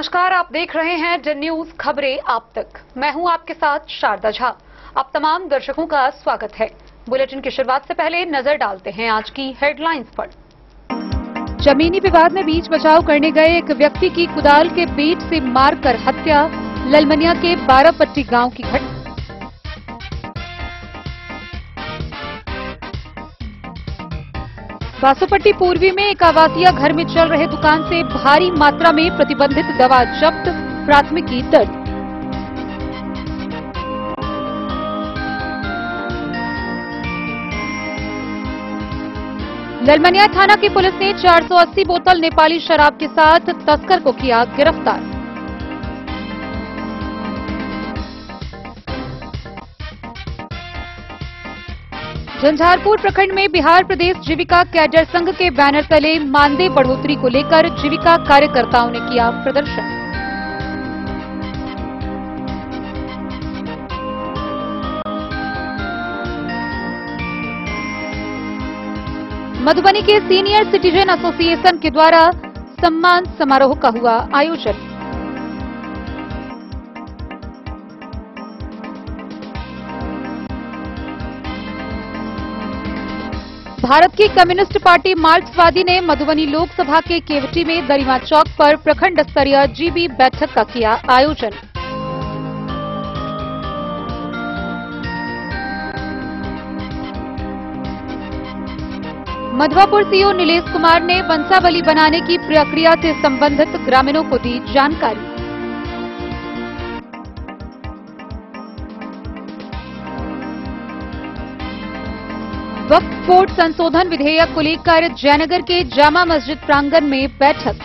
नमस्कार, आप देख रहे हैं जन न्यूज खबरें आप तक। मैं हूं आपके साथ शारदा झा। आप तमाम दर्शकों का स्वागत है। बुलेटिन की शुरुआत से पहले नजर डालते हैं आज की हेडलाइंस पर। जमीनी विवाद में बीच बचाव करने गए एक व्यक्ति की कुदाल के पेट से मारकर हत्या, ललमनिया के 12 पट्टी गांव की घटना। बासोपट्टी पूर्वी में एक आवासीय घर में चल रहे दुकान से भारी मात्रा में प्रतिबंधित दवा जब्त, प्राथमिकी दर्ज। ललमनिया थाना की पुलिस ने 480 बोतल नेपाली शराब के साथ तस्कर को किया गिरफ्तार। झंझारपुर प्रखंड में बिहार प्रदेश जीविका कैडर संघ के बैनर तले मानदेय बढ़ोतरी को लेकर जीविका कार्यकर्ताओं ने किया प्रदर्शन। मधुबनी के सीनियर सिटीजन एसोसिएशन के द्वारा सम्मान समारोह का हुआ आयोजन। भारत की कम्युनिस्ट पार्टी मार्क्सवादी ने मधुबनी लोकसभा के केवटी में दरिमा चौक पर प्रखंड स्तरीय जीबी बैठक का किया आयोजन। मधवापुर सीओ नीलेश कुमार ने वंशावली बनाने की प्रक्रिया से संबंधित ग्रामीणों को दी जानकारी। वक्फ बोर्ड संशोधन विधेयक को लेकर जयनगर के जामा मस्जिद प्रांगण में बैठक।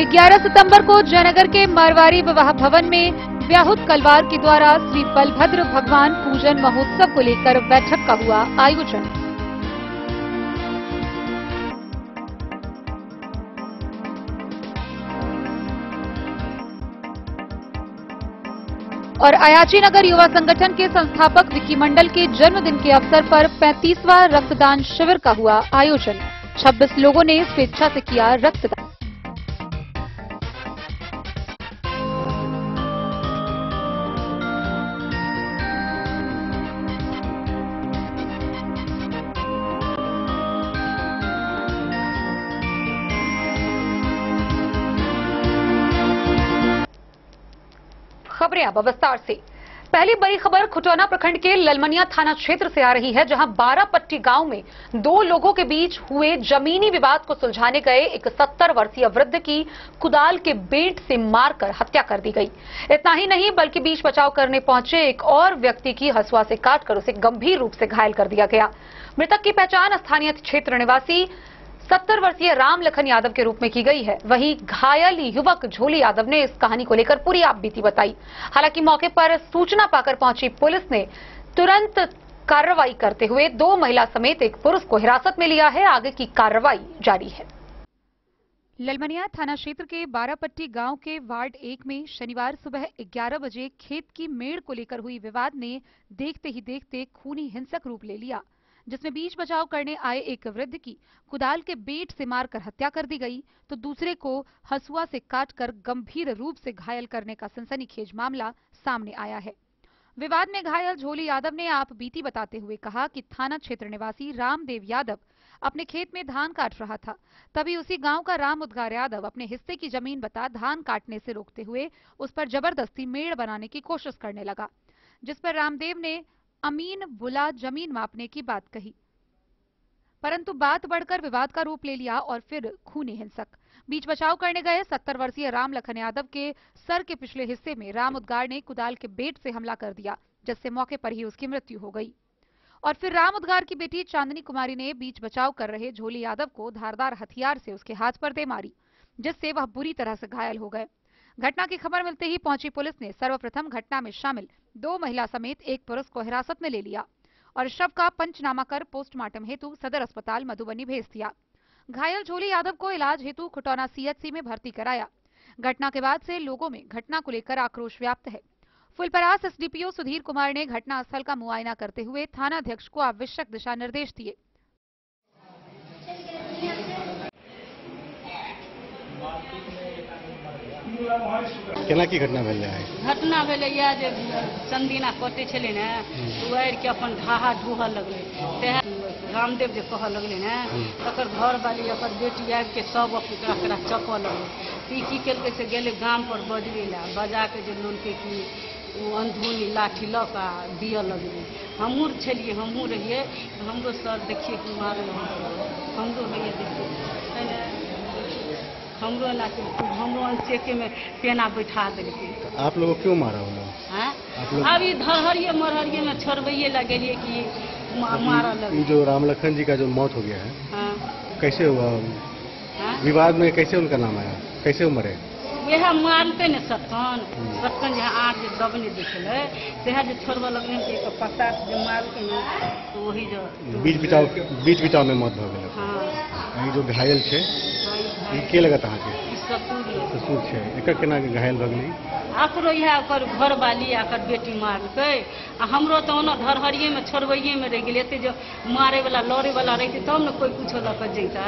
ग्यारह सितंबर को जयनगर के मारवाड़ी विवाह भवन में व्याहुत कलवार के द्वारा श्री बलभद्र भगवान पूजन महोत्सव को लेकर बैठक का हुआ आयोजन। और अयाची नगर युवा संगठन के संस्थापक विक्की मंडल के जन्मदिन के अवसर पर 35वां रक्तदान शिविर का हुआ आयोजन। 26 लोगों ने स्वेच्छा से किया रक्तदान। खबरें अब विस्तार से। पहली बड़ी खबर खुटौना प्रखंड के ललमनिया थाना क्षेत्र से आ रही है, जहां 12 पट्टी गांव में 2 लोगों के बीच हुए जमीनी विवाद को सुलझाने गए एक 70 वर्षीय वृद्ध की कुदाल के बेंट से मारकर हत्या कर दी गई। इतना ही नहीं बल्कि बीच बचाव करने पहुंचे एक और व्यक्ति की हंसुआ से काटकर उसे गंभीर रूप से घायल कर दिया गया। मृतक की पहचान स्थानीय क्षेत्र निवासी 70 वर्षीय राम लखन यादव के रूप में की गई है। वहीं घायल युवक झोली यादव ने इस कहानी को लेकर पूरी आपबीती बताई। हालांकि मौके पर सूचना पाकर पहुंची पुलिस ने तुरंत कार्रवाई करते हुए 2 महिला समेत एक पुरुष को हिरासत में लिया है। आगे की कार्रवाई जारी है। ललमनिया थाना क्षेत्र के 12 पट्टी गांव के वार्ड 1 में शनिवार सुबह 11 बजे खेत की मेड़ को लेकर हुई विवाद ने देखते ही देखते खूनी हिंसक रूप ले लिया, जिसमें बीच बचाव करने आए एक वृद्ध की कुदाल के बेट से मारकर हत्या कर दी गई, तो दूसरे को हंसुआ से काटकर गंभीर रूप से घायल करने का सनसनीखेज मामला सामने आया है। विवाद में घायल झोली यादव ने आप बीती बताते हुए कहा कि थाना क्षेत्र निवासी रामदेव यादव अपने खेत में धान काट रहा था। तभी उसी गांव का राम उद्गार यादव अपने हिस्से की जमीन बता धान काटने से रोकते हुए उस पर जबरदस्ती मेड़ बनाने की कोशिश करने लगा, जिस पर रामदेव ने अमीन बुला जमीन मापने की बात कही, परंतु बात बढ़कर विवाद का रूप ले लिया और फिर खूनी हिंसक। बीच बचाव करने गए 70 वर्षीय राम लखन यादव के सर के पिछले हिस्से में राम उद्गार ने कुदाल के बेट से हमला कर दिया, जिससे मौके पर ही उसकी मृत्यु हो गई। और फिर राम उद्गार की बेटी चांदनी कुमारी ने बीच बचाव कर रहे झोली यादव को धारदार हथियार से उसके हाथ पर दे मारी, जिससे वह बुरी तरह से घायल हो गए। घटना की खबर मिलते ही पहुंची पुलिस ने सर्वप्रथम घटना में शामिल 2 महिला समेत एक पुरुष को हिरासत में ले लिया और शव का पंचनामा कर पोस्टमार्टम हेतु सदर अस्पताल मधुबनी भेज दिया। घायल झोली यादव को इलाज हेतु खुटौना सीएचसी में भर्ती कराया। घटना के बाद से लोगों में घटना को लेकर आक्रोश व्याप्त है। फुलपरास एसडीपीओ सुधीर कुमार ने घटनास्थल का मुआयना करते हुए थानाध्यक्ष को आवश्यक दिशा निर्देश दिए। केना की घटना भेल है? घटना भेलै यऽ जे चंदीना कटे छलै ने, उड़ि के अपन घाहा ढूहऽ लगलै। तेहे रामदेव जे कहऽ लगलै ने, तकर घर वाली ओकर बेटी आबि के सब एकरा चपऽ लगलै। ई की केलकै से गेलै गाम पर बजबै लए, बजा के जे लोलकै कि ओ अंधुनी लाठी लऽ कऽ दिअ लगलै। हमहूँ छलियै, हमहूँ रहियै, हमरो सर देखिए कि मारल, हमरो रहिए देखिए, हमरो ना हमरो चेके में पेना बैठा देलकै। आप लोगों को क्यों मारा वो लोग? अब ये धरहरिये मरहरिये में छोड़बैये लगेलिए कि मारा लगे। जो राम लखन जी का जो मौत हो गया है, हाँ। कैसे हुआ? विवाद में कैसे उनका नाम आया? कैसे वो मरे? यह मारलकै ने सटकन जहाँ आँख जो दबने दिखले, तेहा जो छोड़बा लगले कि पत्ता जो मारलकै ने, तो वही जो बीच बिचाव में मौत हो गई। हाँ। जो घायल छे, ये के लगा था के? ससुर छे। एकर केना घायल भ गेलै? आकरो यह ओकर घर वाली आकर बेटी मारलकै। आ हमरो तो ओना धरहरिये में छोड़बैये में रह गेलै। एते जो मारे वाला लड़े वाला रहते तब न कोई कुछो लऽ के जैता।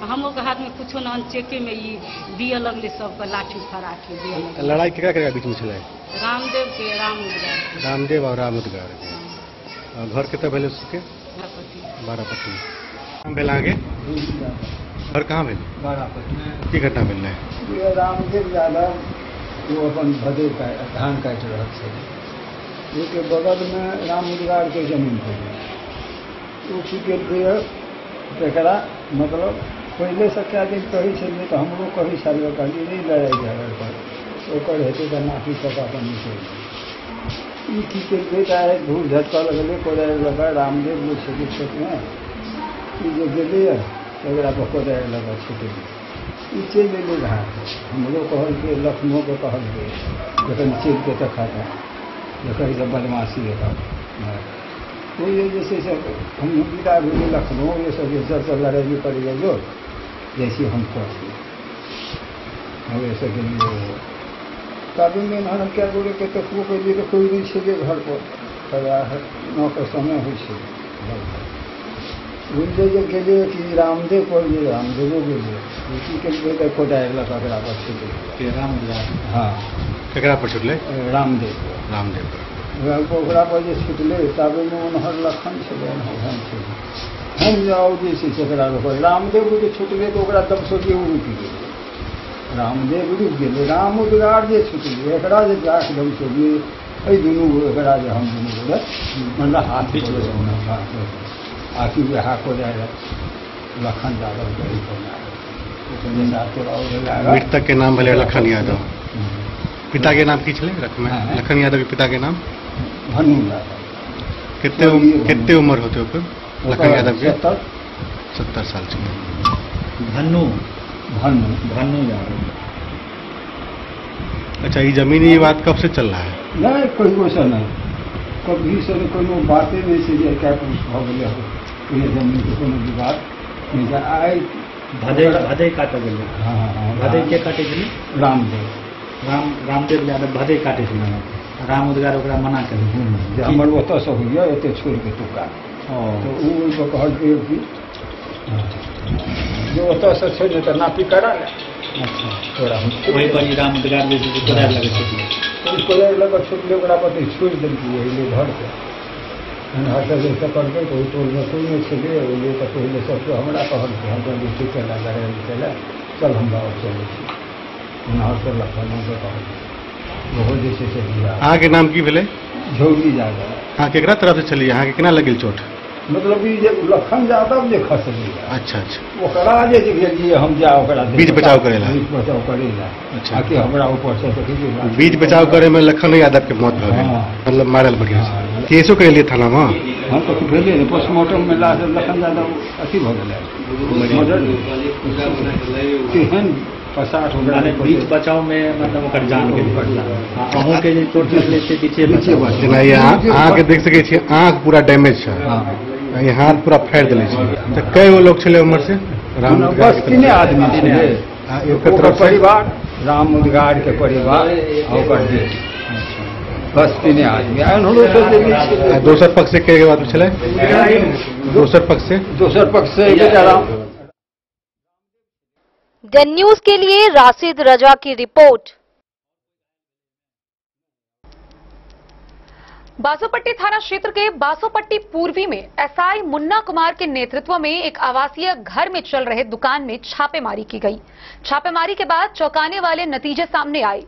हमरो के हाथ में कुछो न, चेके में ई दिए लगले, सबके लाठी फराठी दिए लगले। लड़ाई केकरा बीच में छलै? रामदेव के रामउदगार। रामदेव और रामउदगार के। घर केते भेलै उसके? बारापट्टी। हम भेल आगे? घर कहाँ भेल? बारापट्टी। की घटना भेल है? रामदेव यादव वो अपन भदे का धान काट रहा थे, उसके बगल में रामउदगार के जमीन पे वो की केकरा मतलब पहले से क्या दिन कही छलिए तो हमरो कही साल कहलिए नहीं लड़ाई झगड़ पर ओकर हेतु तो नाफी सब अपन निकल की केलकै है धूल झटका लगले कोदारि लगा रामदेव जो छे खेत में जो गेले एकरा पर कोदारि लगा छूटे ई चल गए घाट। हमरो कहल के लखनऊ के कहल के जखन चल के तो खाता जखन सब बदमाशी है तो ये जैसे सब हम विदा भेल लखनऊ ये सब जैसे लड़ाई पड़ गए जो जैसे हम कहते हम ऐसे के लिए काबू में ना क्या बोले के तो के लिए तो कोई नहीं छे घर पर 9 के समय हो उनसे जो गेले कि रामदेव पर रामदेवो गेले उसी के कोदारि लगा के पर छूटे हाँ केकरा पर छूटले? रामदेव ओकरा पर जे छूटले तब में उनहर लखन छलै हम जाओ जैसे सेकरा रामदेव के छूटले तो ओकरा तब सोचिए वो रुक गेले। रामदेव रुक गेले, रामउदगार जे छूटले एकरा जे गाछ दम सोचिए एहि दुनू एकरा जे हम दुनू बोले मतलब हाथ आखिर वह कोदारि लखन यादव मृतक के नाम भेलै लखन यादव। पिता के नाम की छलै? लखन यादव के पिता के नाम भन्नू यादव। कितने उम्र होते ओकर लखन यादव के? 70 साल छलै। भन्नू यादव। अच्छा, ये जमीनी विवाद कब से चल रहा है? नहीं कोई वैसा नहीं, कभी से कोई बातें नहीं से क्या कुछ हो गया हो ये जमीन के कोनो विवाद नहीं आए। भदे काटे गेल। हाँ भदे के काटे गेल? रामदेव यादव भदे काटे छलै। रामउदगार ओकरा मना केलकै हमर ओतऽ से होइए एते छोड़ के तुका तो वो कहल कि जो ओतऽ से छोड़ तो नापी करा ले। अच्छा थोड़ा वही पर रामउदगार जे कोदारि लगे छलै, कोदारि लगे छलै ओकरा पर छोड़ देलकै एले घर पे हर जैसे करके कोई टोल में कोई नहीं छे ये तो पहले सब हमरा कहल के हम जल्दी ठीक चला लड़ाई चला चल हम गाँव चले हर से लखनऊ के कहल वो जैसे से अहाँ के नाम की भेलै? झौगी यादव। हाँ केकरा तरफ से चलिए? अहाँ के केना लगल चोट? मतलब ये जे लखन यादव जे खसली। अच्छा अच्छा। ओकरा जे गेलिए हम जा ओकरा बीच बचाव करेला। अच्छा कि हमरा ऊपर से बीच बचाव करे में लखन यादव के मौत भ गेल, मतलब मारल बढ़िया से। केसो करेलिए थाना में? हम तो भेले पोस्टमार्टम में लाश लखन यादव अथी भ गेलै केहन 50 बीच बचाव में मतलब ओकर जान गेल। अहूँ के चोट लगले से पीछे जेना अहाँ के देख सकै छियै आँख पूरा डैमेज छै, ये हाथ पूरा फाड़ि देले छै। तो कई वो लोग छले उम्र से? बस 3 आदमी छले, ओकर परिवार रामउदगार के परिवार और बेटी, बस 3 आदमी। दोसर पक्ष से के बात छले? दोसर पक्ष से बेचारा द न्यूज के लिए राशिद रजा की रिपोर्ट। बासोपट्टी थाना क्षेत्र के बासोपट्टी पूर्वी में एसआई मुन्ना कुमार के नेतृत्व में एक आवासीय घर में चल रहे दुकान में छापेमारी की गई। छापेमारी के बाद चौंकाने वाले नतीजे सामने आए।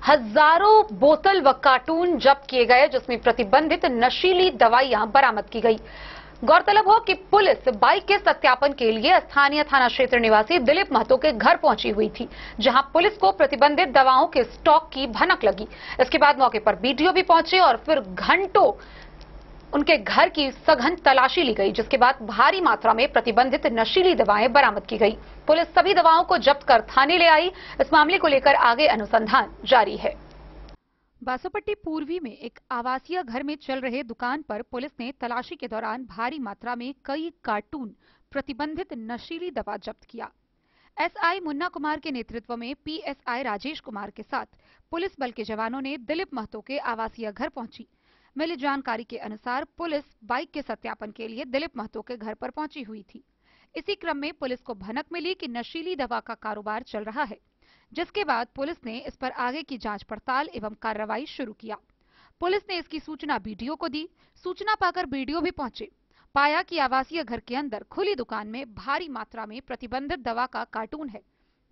हजारों बोतल व कार्टून जब्त किए गए, जिसमें प्रतिबंधित नशीली दवाइयां बरामद की गई। गौरतलब हो कि पुलिस बाइक के सत्यापन के लिए स्थानीय थाना क्षेत्र निवासी दिलीप महतो के घर पहुंची हुई थी, जहां पुलिस को प्रतिबंधित दवाओं के स्टॉक की भनक लगी। इसके बाद मौके पर बीडीओ भी पहुंचे और फिर घंटों उनके घर की सघन तलाशी ली गई, जिसके बाद भारी मात्रा में प्रतिबंधित नशीली दवाएं बरामद की गई। पुलिस सभी दवाओं को जब्त कर थाने ले आई। इस मामले को लेकर आगे अनुसंधान जारी है। बासोपट्टी पूर्वी में एक आवासीय घर में चल रहे दुकान पर पुलिस ने तलाशी के दौरान भारी मात्रा में कई कार्टून प्रतिबंधित नशीली दवा जब्त किया। एसआई मुन्ना कुमार के नेतृत्व में पीएसआई राजेश कुमार के साथ पुलिस बल के जवानों ने दिलीप महतो के आवासीय घर पहुंची। मिली जानकारी के अनुसार पुलिस बाइक के सत्यापन के लिए दिलीप महतो के घर पर पहुंची हुई थी। इसी क्रम में पुलिस को भनक मिली कि नशीली दवा का कारोबार चल रहा है, जिसके बाद पुलिस ने इस पर आगे की जांच पड़ताल एवं कार्रवाई शुरू किया। पुलिस ने इसकी सूचना बीडीओ को दी। सूचना पाकर बीडीओ भी पहुंचे। पाया कि आवासीय घर के अंदर खुली दुकान में भारी मात्रा में प्रतिबंधित दवा का कार्टून है।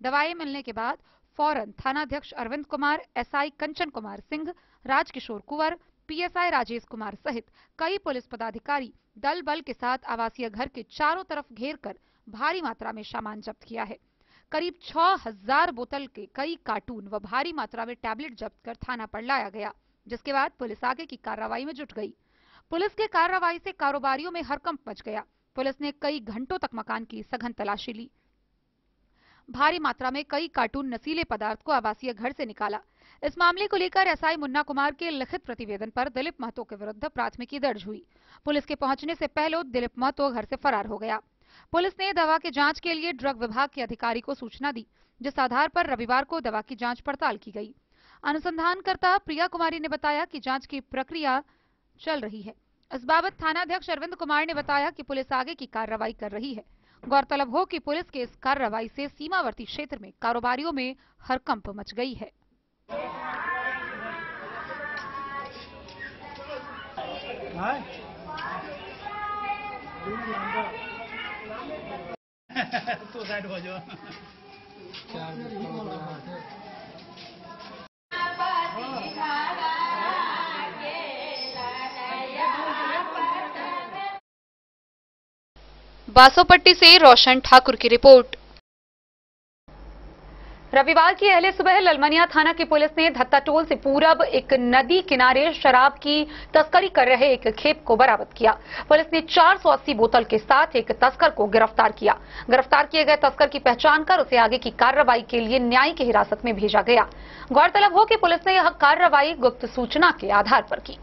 दवाएं मिलने के बाद फौरन थानाध्यक्ष अरविंद कुमार, एसआई कंचन कुमार सिंह, राजकिशोर कुंवर, पीएसआई राजेश कुमार सहित कई पुलिस पदाधिकारी दल बल के साथ आवासीय घर के चारों तरफ घेर कर भारी मात्रा में सामान जब्त किया है। करीब 6000 बोतल के कई कार्टून व भारी मात्रा में टैबलेट जब्त कर थाना पर लाया गया, जिसके बाद पुलिस आगे की कार्रवाई में जुट गई। पुलिस के कार्रवाई से कारोबारियों में हड़कंप मच गया। पुलिस ने कई घंटों तक मकान की सघन तलाशी ली। भारी मात्रा में कई कार्टून नशीले पदार्थ को आवासीय घर से निकाला। इस मामले को लेकर एसआई मुन्ना कुमार के लिखित प्रतिवेदन पर दिलीप महतो के विरुद्ध प्राथमिकी दर्ज हुई। पुलिस के पहुंचने से पहले दिलीप महतो घर से फरार हो गया। पुलिस ने दवा की जांच के लिए ड्रग विभाग के अधिकारी को सूचना दी, जिस आधार पर रविवार को दवा की जांच पड़ताल की गई। अनुसंधानकर्ता प्रिया कुमारी ने बताया कि जांच की प्रक्रिया चल रही है। इस बाबत थानाध्यक्ष अरविंद कुमार ने बताया कि पुलिस आगे की कार्रवाई कर रही है। गौरतलब हो कि पुलिस के इस कार्रवाई से सीमावर्ती क्षेत्र में कारोबारियों में हड़कंप मच गई है। तो साइड हो जाओ। बासोपट्टी से रोशन ठाकुर की रिपोर्ट। रविवार की अहले सुबह ललमनिया थाना की पुलिस ने धत्ताटोल से पूरब एक नदी किनारे शराब की तस्करी कर रहे एक खेप को बरामद किया। पुलिस ने 480 बोतल के साथ एक तस्कर को गिरफ्तार किया। गिरफ्तार किए गए तस्कर की पहचान कर उसे आगे की कार्रवाई के लिए न्यायिक हिरासत में भेजा गया। गौरतलब हो कि पुलिस ने यह कार्रवाई गुप्त सूचना के आधार पर की।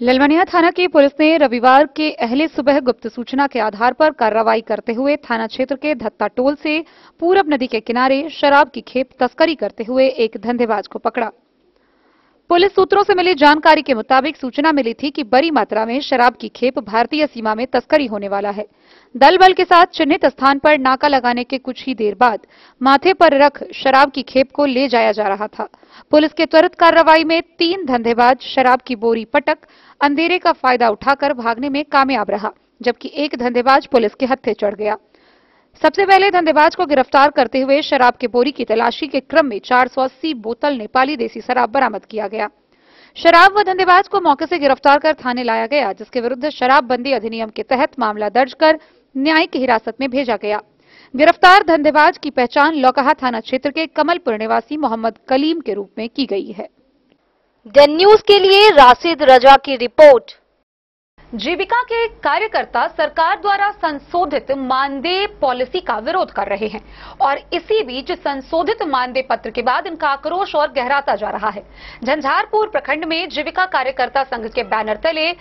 ललमनिया थाना की पुलिस ने रविवार के अहले सुबह गुप्त सूचना के आधार पर कार्रवाई करते हुए थाना क्षेत्र के धत्ताटोल से पूरब नदी के किनारे शराब की खेप तस्करी करते हुए एक धंधेबाज को पकड़ा। पुलिस सूत्रों से मिली जानकारी के मुताबिक सूचना मिली थी कि बड़ी मात्रा में शराब की खेप भारतीय सीमा में तस्करी होने वाला है। दल बल के साथ चिन्हित स्थान पर नाका लगाने के कुछ ही देर बाद माथे पर रख शराब की खेप को ले जाया जा रहा था। पुलिस के त्वरित कार्रवाई में 3 धंधेबाज शराब की बोरी पटक अंधेरे का फायदा उठाकर भागने में कामयाब रहा, जबकि एक धंधेबाज पुलिस के हत्थे चढ़ गया। सबसे पहले धंधेबाज को गिरफ्तार करते हुए शराब की बोरी की तलाशी के क्रम में 480 बोतल नेपाली देसी शराब बरामद किया गया। शराब व धंधेबाज को मौके से गिरफ्तार कर थाने लाया गया, जिसके विरुद्ध शराबबंदी अधिनियम के तहत मामला दर्ज कर न्यायिक हिरासत में भेजा गया। गिरफ्तार धंधेबाज की पहचान लौकहा थाना क्षेत्र के कमलपुर निवासी मोहम्मद कलीम के रूप में की गई है। द न्यूज के लिए राशिद रजा की रिपोर्ट। जीविका के कार्यकर्ता सरकार द्वारा संशोधित मानदेय पॉलिसी का विरोध कर रहे हैं और इसी बीच संशोधित मानदेय पत्र के बाद इनका आक्रोश और गहराता जा रहा है। झंझारपुर प्रखंड में जीविका कार्यकर्ता संघ के बैनर तले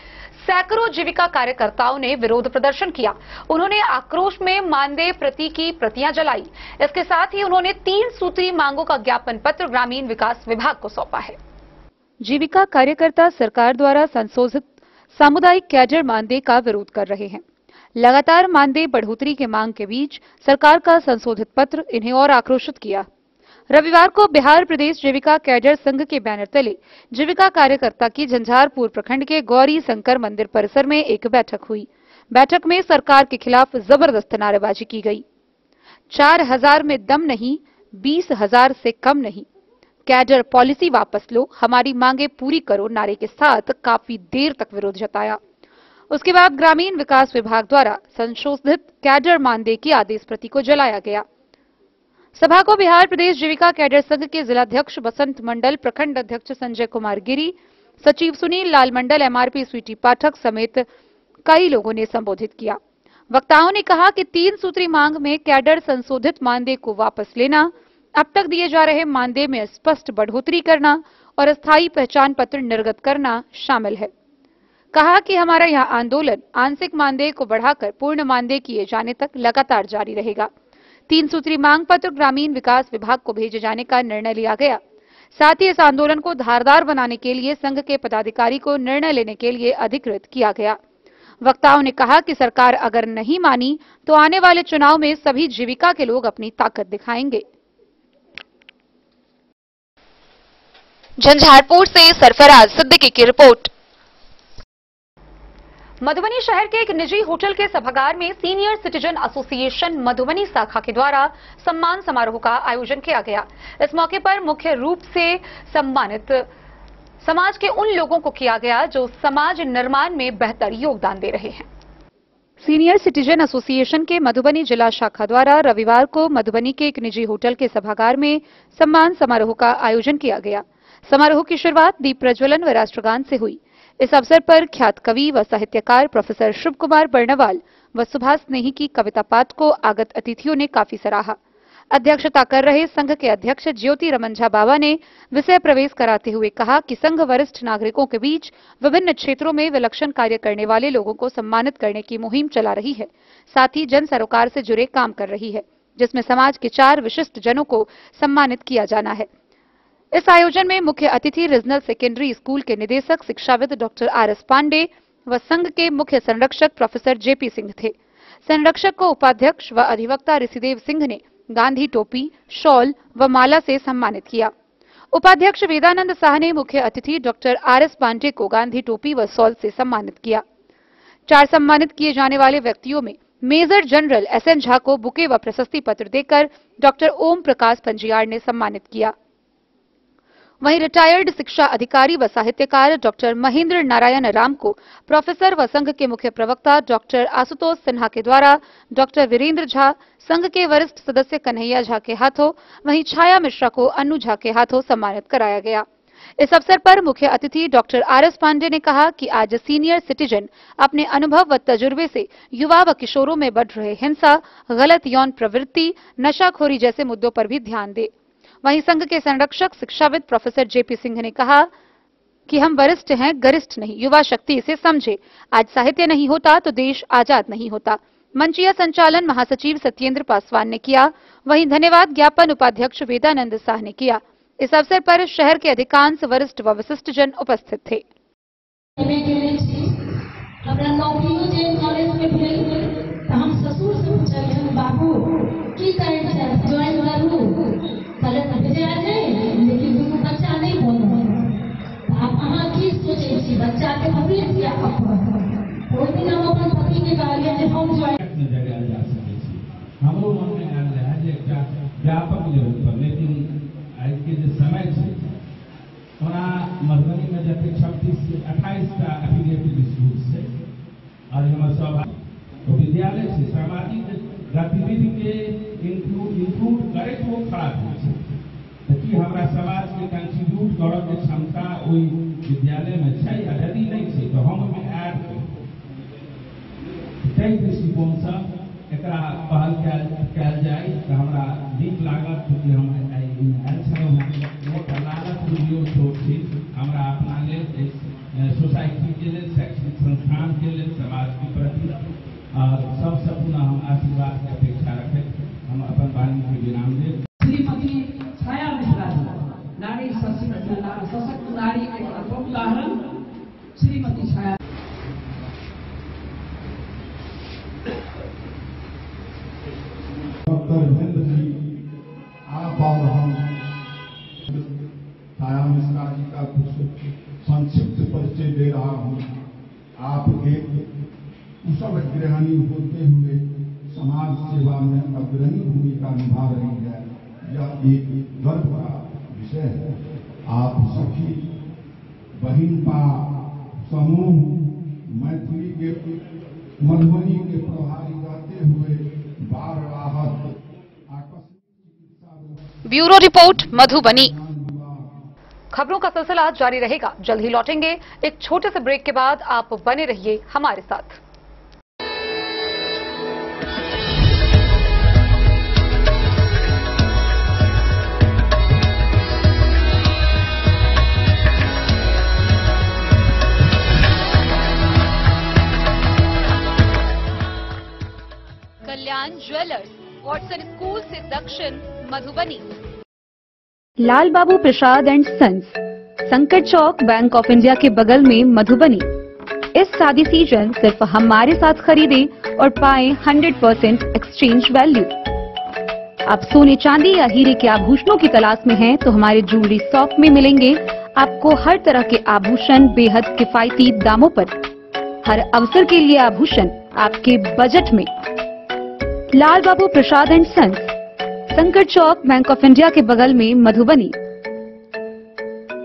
सैकड़ों जीविका कार्यकर्ताओं ने विरोध प्रदर्शन किया। उन्होंने आक्रोश में मानदेय प्रति की प्रतियां जलाई। इसके साथ ही उन्होंने 3 सूत्री मांगों का ज्ञापन पत्र ग्रामीण विकास विभाग को सौंपा है। जीविका कार्यकर्ता सरकार द्वारा संशोधित सामुदायिक कैडर मानदेय का विरोध कर रहे हैं। लगातार मानदेय बढ़ोतरी के मांग के बीच सरकार का संशोधित पत्र इन्हें और आक्रोशित किया। रविवार को बिहार प्रदेश जीविका कैडर संघ के बैनर तले जीविका कार्यकर्ता की झंझारपुर प्रखंड के गौरी शंकर मंदिर परिसर में एक बैठक हुई। बैठक में सरकार के खिलाफ जबरदस्त नारेबाजी की गई। 4000 में दम नहीं, 20,000 से कम नहीं, कैडर पॉलिसी वापस लो, हमारी मांगे पूरी करो नारे के साथ काफी देर तक विरोध जताया। उसके बाद ग्रामीण विकास विभाग द्वारा संशोधित कैडर मानदेय की आदेश प्रति को जलाया गया। सभा को बिहार प्रदेश जीविका कैडर संघ के जिलाध्यक्ष बसंत मंडल, प्रखंड अध्यक्ष संजय कुमार गिरी, सचिव सुनील लाल मंडल, एमआरपी स्वीटी पाठक समेत कई लोगों ने संबोधित किया। वक्ताओं ने कहा कि 3 सूत्री मांग में कैडर संशोधित मानदेय को वापस लेना, अब तक दिए जा रहे मानदेय में स्पष्ट बढ़ोतरी करना और अस्थायी पहचान पत्र निर्गत करना शामिल है। कहा कि हमारा यह आंदोलन आंशिक मानदेय को बढ़ाकर पूर्ण मानदेय किए जाने तक लगातार जारी रहेगा। 3 सूत्री मांग पत्र ग्रामीण विकास विभाग को भेजे जाने का निर्णय लिया गया। साथ ही इस आंदोलन को धारदार बनाने के लिए संघ के पदाधिकारी को निर्णय लेने के लिए अधिकृत किया गया। वक्ताओं ने कहा कि सरकार अगर नहीं मानी तो आने वाले चुनाव में सभी जीविका के लोग अपनी ताकत दिखाएंगे। झंझारपुर से सरफराज सिद्दीकी की रिपोर्ट। मधुबनी शहर के एक निजी होटल के सभागार में सीनियर सिटीजन एसोसिएशन मधुबनी शाखा के द्वारा सम्मान समारोह का आयोजन किया गया। इस मौके पर मुख्य रूप से सम्मानित समाज के उन लोगों को किया गया जो समाज निर्माण में बेहतर योगदान दे रहे हैं। सीनियर सिटीजन एसोसिएशन के मधुबनी जिला शाखा द्वारा रविवार को मधुबनी के एक निजी होटल के सभागार में सम्मान समारोह का आयोजन किया गया। समारोह की शुरुआत दीप प्रज्वलन व राष्ट्रगान से हुई। इस अवसर पर ख्यात कवि व साहित्यकार प्रोफेसर शिव कुमार बर्णवाल व सुभाष स्नेही की कविता पाठ को आगत अतिथियों ने काफी सराहा। अध्यक्षता कर रहे संघ के अध्यक्ष ज्योति रमन झा बाबा ने विषय प्रवेश कराते हुए कहा कि संघ वरिष्ठ नागरिकों के बीच विभिन्न क्षेत्रों में विलक्षण कार्य करने वाले लोगों को सम्मानित करने की मुहिम चला रही है। साथ ही जन सरोकार से जुड़े काम कर रही है, जिसमें समाज के 4 विशिष्ट जनों को सम्मानित किया जाना है। इस आयोजन में मुख्य अतिथि रीजनल सेकेंडरी स्कूल के निदेशक शिक्षाविद डॉक्टर आर.एस. पांडे व संघ के मुख्य संरक्षक प्रोफेसर जेपी सिंह थे। संरक्षक को उपाध्यक्ष व अधिवक्ता ऋषिदेव सिंह ने गांधी टोपी, शॉल व माला से सम्मानित किया। उपाध्यक्ष वेदानंद शाह ने मुख्य अतिथि डॉक्टर आर.एस. पांडे को गांधी टोपी व शॉल से सम्मानित किया। 4 सम्मानित किए जाने वाले व्यक्तियों में मेजर जनरल एस.एन. झा को बुके व प्रशस्ति पत्र देकर डॉक्टर ओम प्रकाश पंजियार ने सम्मानित किया। वहीं रिटायर्ड शिक्षा अधिकारी व साहित्यकार डॉक्टर महेंद्र नारायण राम को प्रोफेसर व संघ के मुख्य प्रवक्ता डॉक्टर आशुतोष सिन्हा के द्वारा डॉक्टर वीरेंद्र झा, संघ के वरिष्ठ सदस्य कन्हैया झा के हाथों, वहीं छाया मिश्रा को अन्नू झा के हाथों सम्मानित कराया गया। इस अवसर पर मुख्य अतिथि डॉक्टर आर.एस. पांडे ने कहा कि आज सीनियर सिटीजन अपने अनुभव व तजुर्बे से युवा व किशोरों में बढ़ रहे हिंसा, गलत यौन प्रवृत्ति, नशाखोरी जैसे मुद्दों पर भी ध्यान दे। वहीं संघ के संरक्षक शिक्षाविद प्रोफेसर जेपी सिंह ने कहा कि हम वरिष्ठ हैं, गरिष्ठ नहीं, युवा शक्ति इसे समझे। आज साहित्य नहीं होता तो देश आजाद नहीं होता। मंचीय संचालन महासचिव सत्येंद्र पासवान ने किया। वहीं धन्यवाद ज्ञापन उपाध्यक्ष वेदानंद शाह ने किया। इस अवसर पर शहर के अधिकांश वरिष्ठ व विशिष्ट जन उपस्थित थे। बच्चा के पति किया कोई दिन हम अपन पति के कार्य में हम ज्वाइन जगह जा सके छी। हमरो मन में आयल है जे एकटा व्यापक लेवल पर, लेकिन आज के जो समय है ओना मधुबनी में जते 26 से 28 टा एफिलिएटेड स्कूल से और हमर सब विद्यालय से सामाजिक गतिविधि के इंक्लूड करे तो खराब है कि हमरा समाज के कंट्रीब्यूट करऽ के क्षमता ओई विद्यालय में छै, यदि नहीं छै तो हम में ऐड कई दृष्टिकोण से एकरा पहल कैल जाए तो हमरा नीक लागत कि हम लागत वीडियो छोट छी हमरा अपना लेल, सोसाइटी के लेल, शैक्षणिक संस्थान के लेल, समाज के प्रति सबसे पुनः हम आशीर्वाद के अपेक्षा रखैत हम अपन वाणी के विराम देब। श्रीमती छाया मिश्रा नारी सशक्त नारी के उदाहरण श्रीमती छाया। आप और हम छाया मिश्रा जी का कुछ संक्षिप्त परिचय दे रहा हूँ। आप एक कुशल गृहिणी होते हुए समाज सेवा में अग्रणी भूमिका निभा रही है। यह एक गर्व का विषय है। आप सखी बहिनपा समूह मैथिली के मधुबनी के प्रभारी रहते हुए बाढ़ राहत आकस्मिक चिकित्सा ब्यूरो रिपोर्ट मधुबनी। खबरों का सिलसिला जारी रहेगा, जल्द ही लौटेंगे एक छोटे से ब्रेक के बाद। आप बने रहिए हमारे साथ। कल्याण ज्वेलर्स, वॉटसन स्कूल से दक्षिण, मधुबनी। लाल बाबू प्रसाद एंड सन्स, संकट चौक, बैंक ऑफ इंडिया के बगल में, मधुबनी। इस शादी सीजन सिर्फ हमारे साथ खरीदे और पाएं 100% एक्सचेंज वैल्यू। आप सोने चांदी या हीरे के आभूषणों की तलाश में हैं तो हमारे ज्वेलरी शॉप में मिलेंगे आपको हर तरह के आभूषण बेहद किफायती दामों पर। हर अवसर के लिए आभूषण आपके बजट में। लाल बाबू प्रसाद एंड सन्स, संकट चौक, बैंक ऑफ इंडिया के बगल में, मधुबनी।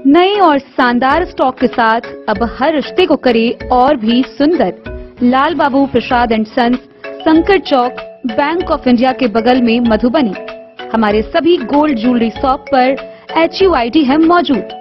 नए और शानदार स्टॉक के साथ अब हर रिश्ते को करे और भी सुंदर। लाल बाबू प्रसाद एंड सन्स, संकट चौक, बैंक ऑफ इंडिया के बगल में, मधुबनी। हमारे सभी गोल्ड ज्वेलरी शॉप पर HUID है मौजूद।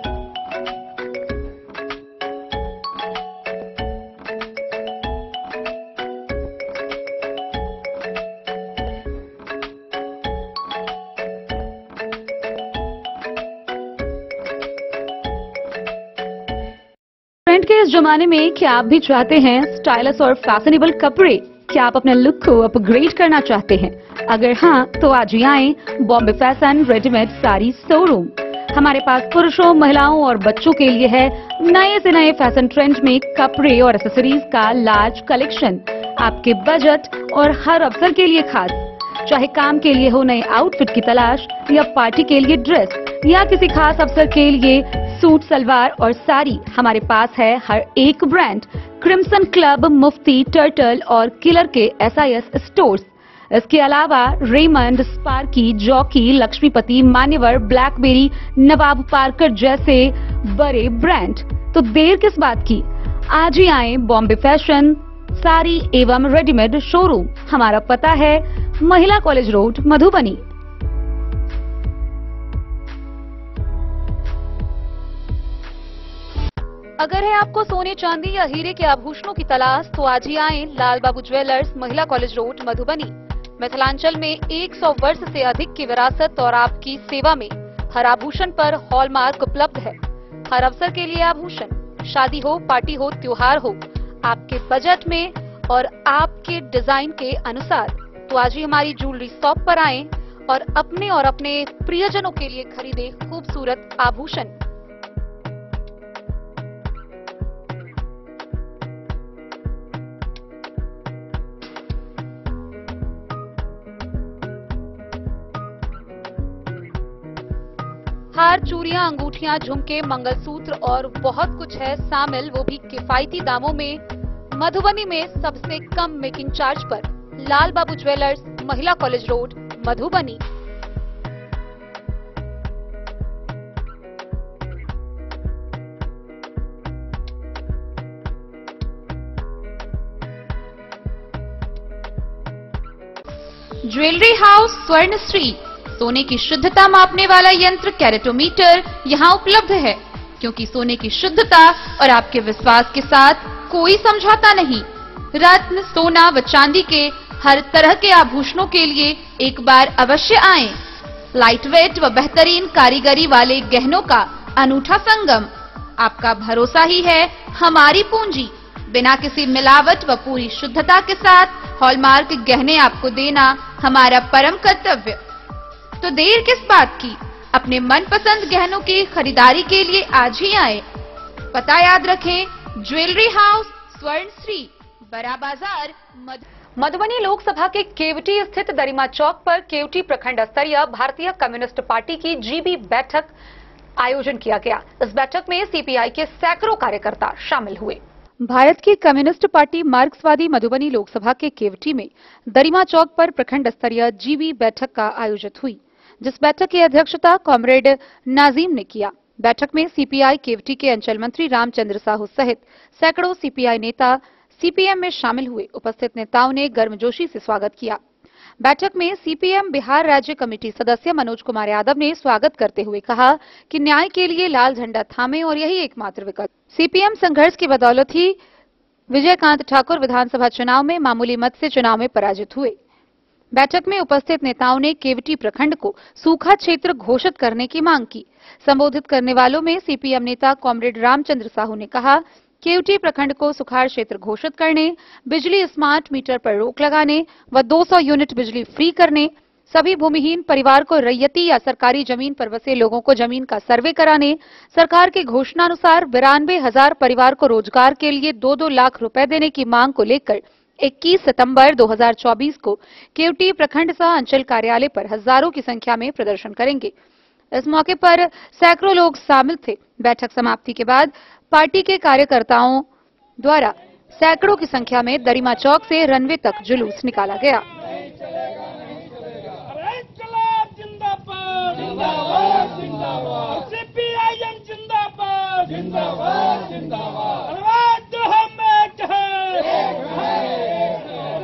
ट्रेंड के इस जमाने में क्या आप भी चाहते हैं स्टाइलिश और फैशनेबल कपड़े? क्या आप अपने लुक को अपग्रेड करना चाहते हैं? अगर हाँ, तो आज ही आएं Bombay fashion readymade sari showroom. हमारे पास पुरुषों, महिलाओं और बच्चों के लिए है नए से नए फैशन ट्रेंड में कपड़े और एक्सेसरीज का लार्ज कलेक्शन। आपके बजट और हर अवसर के लिए खास। चाहे काम के लिए हो नए आउटफिट की तलाश, या पार्टी के लिए ड्रेस, या किसी खास अवसर के लिए सूट, सलवार और साड़ी, हमारे पास है हर एक ब्रांड। क्रिम्सन क्लब, मुफ्ती, टर्टल और किलर के SIS स्टोर्स। इसके अलावा रेमंड, स्पार्की, जॉकी, लक्ष्मीपति, मान्यवर, ब्लैकबेरी, नवाब पार्कर जैसे बड़े ब्रांड। तो देर किस बात की, आज ही आए बॉम्बे फैशन साड़ी एवं रेडीमेड शोरूम। हमारा पता है महिला कॉलेज रोड, मधुबनी। अगर है आपको सोने चांदी या हीरे के आभूषणों की तलाश तो आज ही आएं लाल बाबू ज्वेलर्स, महिला कॉलेज रोड, मधुबनी। मिथिलांचल में 100 वर्ष से अधिक की विरासत और आपकी सेवा में हर आभूषण पर हॉलमार्क उपलब्ध है। हर अवसर के लिए आभूषण, शादी हो, पार्टी हो, त्योहार हो, आपके बजट में और आपके डिजाइन के अनुसार। तो आज ही हमारी ज्वेलरी शॉप पर आएं और अपने प्रियजनों के लिए खरीदे खूबसूरत आभूषण। हार, चूड़ियां, अंगूठियां, झुमके, मंगलसूत्र और बहुत कुछ है शामिल, वो भी किफायती दामों में। मधुबनी में सबसे कम मेकिंग चार्ज पर। लाल बाबू ज्वेलर्स, महिला college road, Madhubani. Jewellery house Swarnashri, सोने की शुद्धता मापने वाला यंत्र कैरेटोमीटर यहाँ उपलब्ध है, क्योंकि सोने की शुद्धता और आपके विश्वास के साथ कोई समझौता नहीं। रत्न, सोना व चांदी के हर तरह के आभूषणों के लिए एक बार अवश्य आएं। लाइट वेट व बेहतरीन कारीगरी वाले गहनों का अनूठा संगम। आपका भरोसा ही है हमारी पूंजी। बिना किसी मिलावट व पूरी शुद्धता के साथ हॉलमार्क गहने आपको देना हमारा परम कर्तव्य। तो देर किस बात की, अपने मनपसंद गहनों की खरीदारी के लिए आज ही आए। पता याद रखें, ज्वेलरी हाउस स्वर्णश्री, बड़ा बाजार, मधुबनी लोकसभा के केवटी स्थित दरिमा चौक पर केवटी प्रखंड स्तरीय भारतीय कम्युनिस्ट पार्टी की जीबी बैठक आयोजन किया गया। इस बैठक में सीपीआई के सैकड़ों कार्यकर्ता शामिल हुए। भारत की कम्युनिस्ट पार्टी मार्क्सवादी मधुबनी लोकसभा के केवटी में दरिमा चौक पर प्रखंड स्तरीय जीबी बैठक का आयोजित हुई, जिस बैठक की अध्यक्षता कॉमरेड नाजीम ने किया। बैठक में सीपीआई केवटी के अंचल मंत्री रामचंद्र साहू सहित सैकड़ों सीपीआई नेता सीपीएम में शामिल हुए। उपस्थित नेताओं ने गर्मजोशी से स्वागत किया। बैठक में सीपीएम बिहार राज्य कमेटी सदस्य मनोज कुमार यादव ने स्वागत करते हुए कहा कि न्याय के लिए लाल झंडा थामे और यही एकमात्र विकल्प। सीपीएम संघर्ष की बदौलत ही विजयकांत ठाकुर विधानसभा चुनाव में मामूली मत से चुनाव में पराजित हुए। बैठक में उपस्थित नेताओं ने केवटी प्रखंड को सूखा क्षेत्र घोषित करने की मांग की। संबोधित करने वालों में सीपीएम नेता कॉमरेड रामचंद्र साहू ने कहा, केवटी प्रखंड को सुखाड़ क्षेत्र घोषित करने, बिजली स्मार्ट मीटर पर रोक लगाने व 200 यूनिट बिजली फ्री करने, सभी भूमिहीन परिवार को रैयती या सरकारी जमीन पर बसे लोगों को जमीन का सर्वे कराने, सरकार के घोषणानुसार 92,000 परिवार को रोजगार के लिए 2-2 लाख रुपए देने की मांग को लेकर 21 सितंबर 2024 को केवटी प्रखंड सह अंचल कार्यालय पर हजारों की संख्या में प्रदर्शन करेंगे। इस मौके पर सैकड़ों लोग शामिल थे। बैठक समाप्ति के बाद पार्टी के कार्यकर्ताओं द्वारा सैकड़ों की संख्या में दरिमा चौक से रनवे तक जुलूस निकाला गया।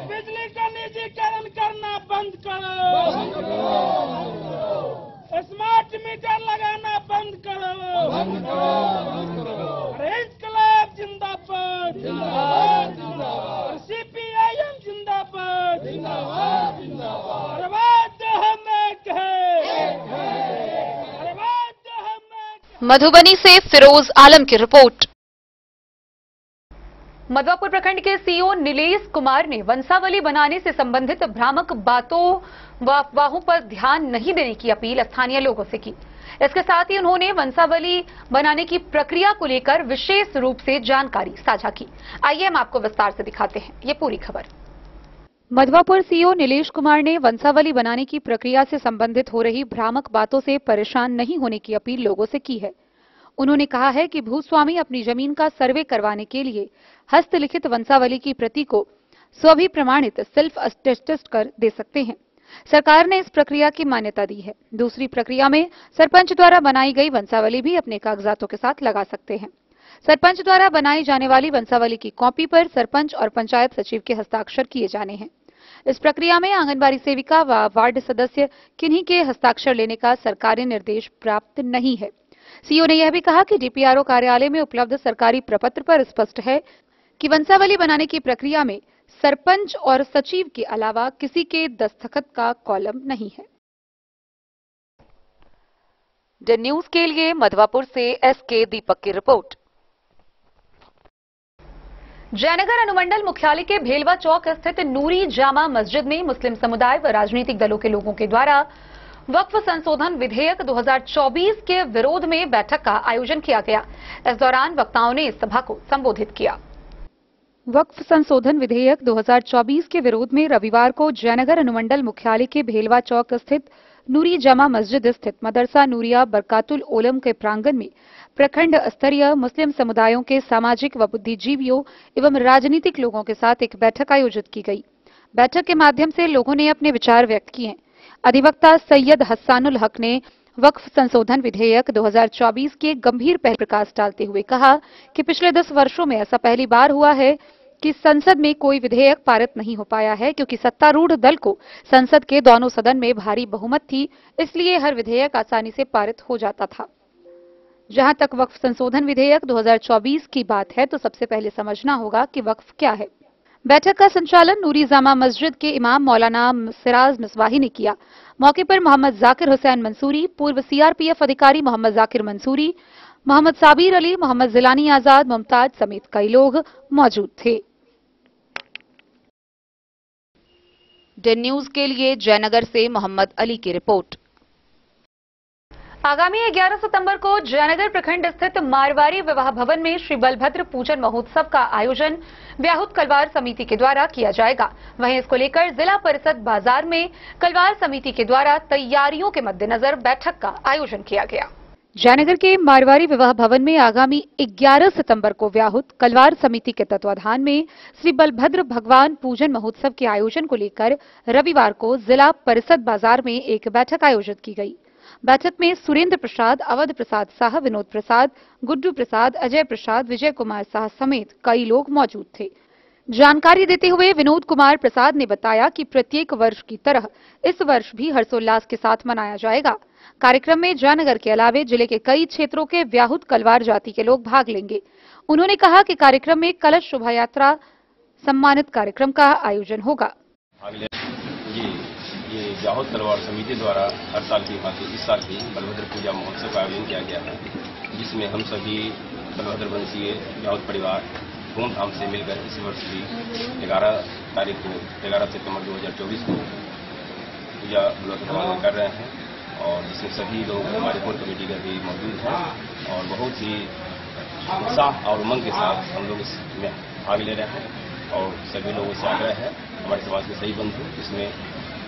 बिजली का निजीकरण करना बंद करो, स्मार्ट मीटर लगाना बंद करो, इंकलाब जिंदाबाद, सीपीआईएम जिंदाबाद, मधुबनी से फिरोज आलम की रिपोर्ट। मधवापुर प्रखंड के सीईओ नीलेश कुमार ने वंशावली बनाने से संबंधित भ्रामक बातों व अफवाहों पर ध्यान नहीं देने की अपील स्थानीय लोगों से की। इसके साथ ही उन्होंने वंशावली बनाने की प्रक्रिया को लेकर विशेष रूप से जानकारी साझा की। आइए हम आपको विस्तार से दिखाते हैं ये पूरी खबर। मधवापुर सीईओ नीलेश कुमार ने वंशावली बनाने की प्रक्रिया से संबंधित हो रही भ्रामक बातों से परेशान नहीं होने की अपील लोगों से की है। उन्होंने कहा है कि भूस्वामी अपनी जमीन का सर्वे करवाने के लिए हस्तलिखित वंशावली की प्रति को स्वाभिप्रमाणित सेल्फ अटेस्टेड कर दे सकते हैं। सरकार ने इस प्रक्रिया की मान्यता दी है। दूसरी प्रक्रिया में सरपंच द्वारा बनाई गई वंशावली भी अपने कागजातों के साथ लगा सकते हैं। सरपंच द्वारा बनाई जाने वाली वंशावली की कॉपी पर सरपंच और पंचायत सचिव के हस्ताक्षर किए जाने हैं। इस प्रक्रिया में आंगनबाड़ी सेविका व वार्ड सदस्य किन्हीं के हस्ताक्षर लेने का सरकारी निर्देश प्राप्त नहीं है। सीईओ ने यह भी कहा कि डीपीआरओ कार्यालय में उपलब्ध सरकारी प्रपत्र पर स्पष्ट है कि वंशावली बनाने की प्रक्रिया में सरपंच और सचिव के अलावा किसी के दस्तखत का कॉलम नहीं है। द न्यूज के लिए मधवापुर से एसके दीपक की रिपोर्ट। जयनगर अनुमंडल मुख्यालय के भेलवा चौक स्थित नूरी जामा मस्जिद में मुस्लिम समुदाय व राजनीतिक दलों के लोगों के द्वारा वक्फ संशोधन विधेयक 2024 के विरोध में बैठक का आयोजन किया गया। इस दौरान वक्ताओं ने इस सभा को संबोधित किया। वक्फ संशोधन विधेयक 2024 के विरोध में रविवार को जयनगर अनुमंडल मुख्यालय के भेलवा चौक स्थित नूरी जामा मस्जिद स्थित मदरसा नूरिया बरकातुल ओलम के प्रांगण में प्रखंड स्तरीय मुस्लिम समुदायों के सामाजिक व बुद्धिजीवियों एवं राजनीतिक लोगों के साथ एक बैठक आयोजित की गई। बैठक के माध्यम से लोगों ने अपने विचार व्यक्त किए। अधिवक्ता सैयद हस्सानुल हक ने वक्फ संशोधन विधेयक 2024 के गंभीर पर प्रकाश डालते हुए कहा कि पिछले 10 वर्षों में ऐसा पहली बार हुआ है कि संसद में कोई विधेयक पारित नहीं हो पाया है, क्योंकि सत्तारूढ़ दल को संसद के दोनों सदन में भारी बहुमत थी, इसलिए हर विधेयक आसानी से पारित हो जाता था। जहां तक वक्फ संशोधन विधेयक 2024 की बात है तो सबसे पहले समझना होगा कि वक्फ क्या है। बैठक का संचालन नूरी जामा मस्जिद के इमाम मौलाना सिराज मिसवाही ने किया। मौके पर मोहम्मद जाकिर हुसैन मंसूरी, पूर्व सीआरपीएफ अधिकारी मोहम्मद जाकिर मंसूरी, मोहम्मद साबिर अली, मोहम्मद जिलानी आजाद, मुमताज समेत कई लोग मौजूद थे। द न्यूज के लिए जयनगर से मोहम्मद अली की रिपोर्ट। आगामी 11 सितंबर को जयनगर प्रखंड स्थित मारवाड़ी विवाह भवन में श्री बलभद्र पूजन महोत्सव का आयोजन व्याहुत कलवार समिति के द्वारा किया जाएगा। वहीं इसको लेकर जिला परिषद बाजार में कलवार समिति के द्वारा तैयारियों के मद्देनजर बैठक का आयोजन किया गया। जयनगर के मारवाड़ी विवाह भवन में आगामी 11 सितंबर को व्याहुत कलवार समिति के तत्वाधान में श्री बलभद्र भगवान पूजन महोत्सव के आयोजन को लेकर रविवार को जिला परिषद बाजार में एक बैठक आयोजित की गई। बैठक में सुरेंद्र प्रसाद, अवध प्रसाद शाह, विनोद प्रसाद, गुड्डू प्रसाद, अजय प्रसाद, विजय कुमार शाह समेत कई लोग मौजूद थे। जानकारी देते हुए विनोद कुमार प्रसाद ने बताया कि प्रत्येक वर्ष की तरह इस वर्ष भी हर्षोल्लास के साथ मनाया जाएगा। कार्यक्रम में जयनगर के अलावे जिले के कई क्षेत्रों के व्याहुत कलवार जाति के लोग भाग लेंगे। उन्होंने कहा कि कार्यक्रम में कलश शोभा यात्रा सम्मानित कार्यक्रम का आयोजन होगा। ये व्याहुत कलवार समिति द्वारा हर साल की भांति इस साल भी बलभद्र पूजा महोत्सव का आयोजन किया गया है, जिसमें हम सभी बलभद्र वंशीय व्याहुत परिवार धूमधाम से मिलकर इस वर्ष भी 11 सितंबर 2024 को पूजा बलभद्र कर रहे हैं और जिसमें सभी लोग हमारे कोर कमेटी का भी मौजूद हैं और बहुत ही उत्साह और उमंग के साथ हम लोग इसमें भाग ले रहे हैं और सभी लोगों से आग्रह है हमारे समाज के सही बंधु इसमें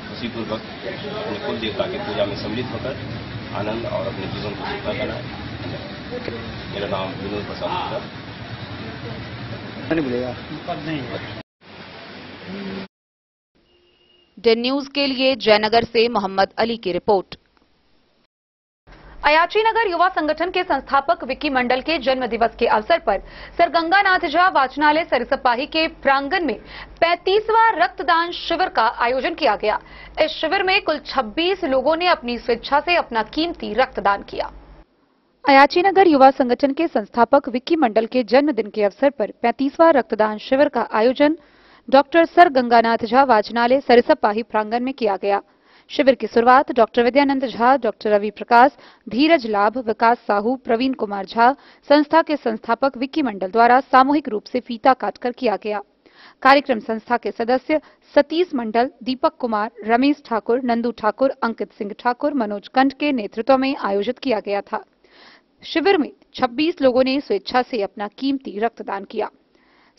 खुशीपूर्वक अपने कुल देवता की पूजा में सम्मिलित होकर आनंद और अपने जीवन को सुखना बनाए। मेरा नाम विनोद प्रसाद डे न्यूज के लिए जयनगर से मोहम्मद अली की रिपोर्ट। अयाची नगर युवा संगठन के संस्थापक विक्की मंडल के जन्म दिवस के अवसर पर सर गंगानाथ झा वाचनालय सरिसपाही के प्रांगण में 35वां रक्तदान शिविर का आयोजन किया गया। इस शिविर में कुल 26 लोगों ने अपनी स्वेच्छा से अपना कीमती रक्तदान किया। अयाची नगर युवा संगठन के संस्थापक विक्की मंडल के जन्मदिन के अवसर पर 35वां रक्तदान शिविर का आयोजन डॉक्टर सर गंगानाथ झा वाचनालय सरिसपाही प्रांगण में किया गया। शिविर की शुरुआत डॉक्टर विद्यानंद झा, डॉक्टर रवि प्रकाश, धीरज लाभ, विकास साहू, प्रवीण कुमार झा, संस्था के संस्थापक विक्की मंडल द्वारा सामूहिक रूप से फीता काटकर किया गया। कार्यक्रम संस्था के सदस्य सतीश मंडल, दीपक कुमार, रमेश ठाकुर, नंदू ठाकुर, अंकित सिंह ठाकुर, मनोज कंठ के नेतृत्व में आयोजित किया गया था। शिविर में 26 लोगों ने स्वेच्छा से अपना कीमती रक्तदान किया।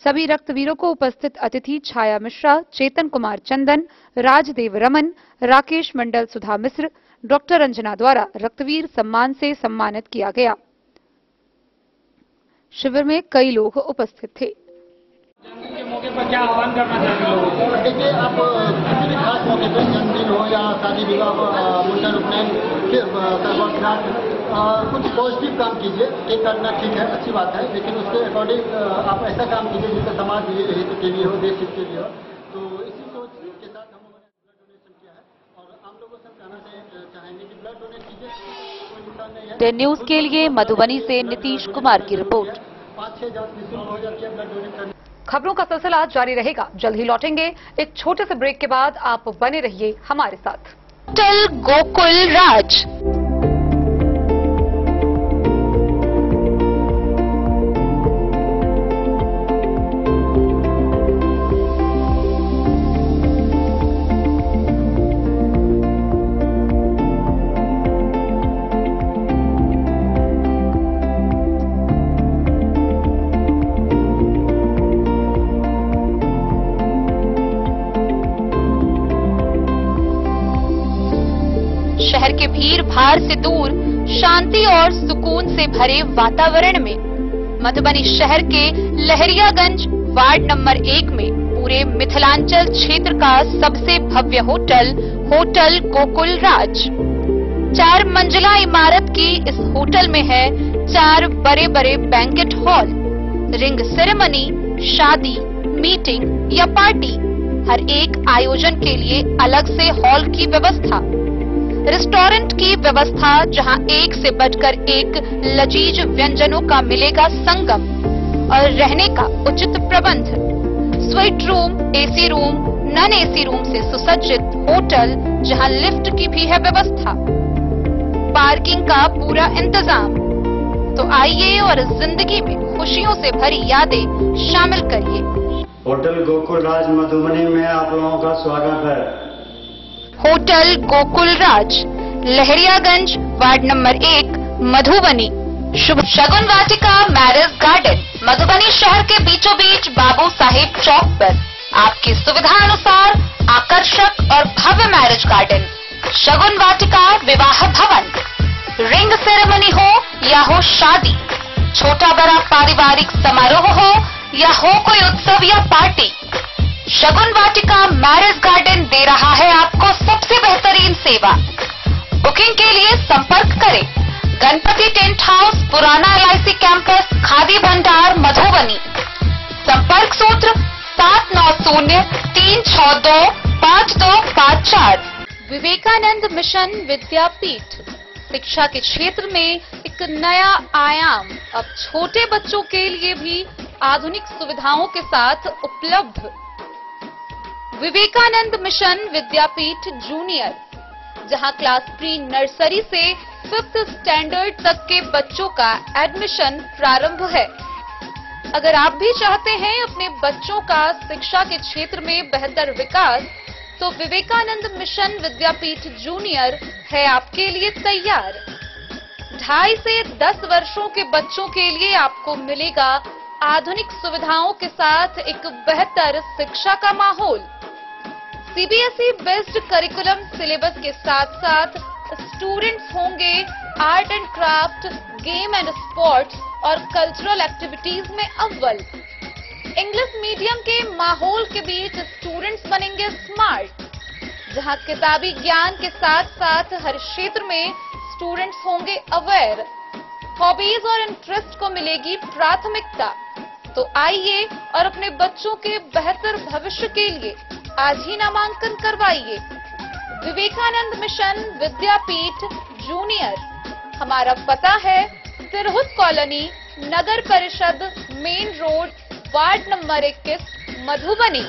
सभी रक्तवीरों को उपस्थित अतिथि छाया मिश्रा, चेतन कुमार चंदन, राजदेव रमन, राकेश मंडल, सुधा मिश्र, डॉक्टर रंजना द्वारा रक्तवीर सम्मान से सम्मानित किया गया। शिविर में कई लोग उपस्थित थे। के मौके पर क्या आह्वान करना चाहेंगे लोगों को? देखिए, आप किसी भी खास मौके पर जन्मदिन हो या शादी विवाह, मुंडन, उपनयन, कुछ पॉजिटिव काम कीजिए। केक काटना ठीक है, अच्छी बात है, लेकिन उसके अकॉर्डिंग आप ऐसा काम कीजिए जिसका समाज हित के लिए हो, देश हित के लिए हो। तो इसी सोच के साथ हम लोगों ने ब्लड डोनेशन किया है और आम लोगों से कहना चाहेंगे कि ब्लड डोनेट कीजिए, कोई नुकसान नहीं है। डे न्यूज के लिए मधुबनी से नीतीश कुमार की रिपोर्ट। 5-6 जांच निःशुल्क हो जाती है ब्लड डोनेट करने। खबरों का सिलसिला जारी रहेगा। जल्द ही लौटेंगे एक छोटे से ब्रेक के बाद। आप बने रहिए हमारे साथ। होटल गोकुल राज। शहर के भीड़ भाड़ से दूर शांति और सुकून से भरे वातावरण में मधुबनी शहर के लहरियागंज वार्ड नंबर 1 में पूरे मिथिलांचल क्षेत्र का सबसे भव्य होटल होटल गोकुल राज। 4 मंजिला इमारत की इस होटल में है 4 बड़े बड़े बैंकेट हॉल, रिंग सेरेमनी, शादी, मीटिंग या पार्टी, हर एक आयोजन के लिए अलग से हॉल की व्यवस्था, रेस्टोरेंट की व्यवस्था जहां एक से बढ़कर एक लजीज व्यंजनों का मिलेगा संगम और रहने का उचित प्रबंध, suite room, AC room, non AC room से सुसज्जित होटल जहां लिफ्ट की भी है व्यवस्था, पार्किंग का पूरा इंतजाम। तो आइए और जिंदगी में खुशियों से भरी यादें शामिल करिए। होटल गोकुल राज मधुबनी में आप लोगों का स्वागत है। होटल गोकुल राज, लहरियागंज वार्ड नंबर 1 मधुबनी। शुभ शगुन वाटिका मैरिज गार्डन मधुबनी शहर के बीचों बीच बाबू साहिब चौक पर आपकी सुविधा अनुसार आकर्षक और भव्य मैरिज गार्डन शगुन वाटिका विवाह भवन। रिंग सेरेमनी हो या हो शादी, छोटा बड़ा पारिवारिक समारोह हो या हो कोई उत्सव या पार्टी, शगुन वाटिका मैरिज गार्डन दे रहा है आपको सबसे बेहतरीन सेवा। बुकिंग के लिए संपर्क करें गणपति टेंट हाउस, पुराना LIC कैंपस, खादी भंडार, मधुबनी। संपर्क सूत्र 7903625254। विवेकानंद मिशन विद्यापीठ शिक्षा के क्षेत्र में एक नया आयाम अब छोटे बच्चों के लिए भी आधुनिक सुविधाओं के साथ उपलब्ध। विवेकानंद मिशन विद्यापीठ जूनियर, जहां क्लास प्री नर्सरी से 5th स्टैंडर्ड तक के बच्चों का एडमिशन प्रारंभ है। अगर आप भी चाहते हैं अपने बच्चों का शिक्षा के क्षेत्र में बेहतर विकास, तो विवेकानंद मिशन विद्यापीठ जूनियर है आपके लिए तैयार। 2.5 से 10 वर्षों के बच्चों के लिए आपको मिलेगा आधुनिक सुविधाओं के साथ एक बेहतर शिक्षा का माहौल। CBSE बेस्ड करिकुलम सिलेबस के साथ साथ स्टूडेंट्स होंगे art and craft, game and sports और कल्चरल एक्टिविटीज में अव्वल। इंग्लिश मीडियम के माहौल के बीच स्टूडेंट्स बनेंगे स्मार्ट, जहां किताबी ज्ञान के साथ साथ हर क्षेत्र में स्टूडेंट्स होंगे अवेयर। हॉबीज और इंटरेस्ट को मिलेगी प्राथमिकता। तो आइए और अपने बच्चों के बेहतर भविष्य के लिए आज ही नामांकन करवाइए। Vivekananda mission Vidyapeeth junior. हमारा पता है तिरहुत कॉलोनी, नगर परिषद, main road, ward number 21, Madhubani.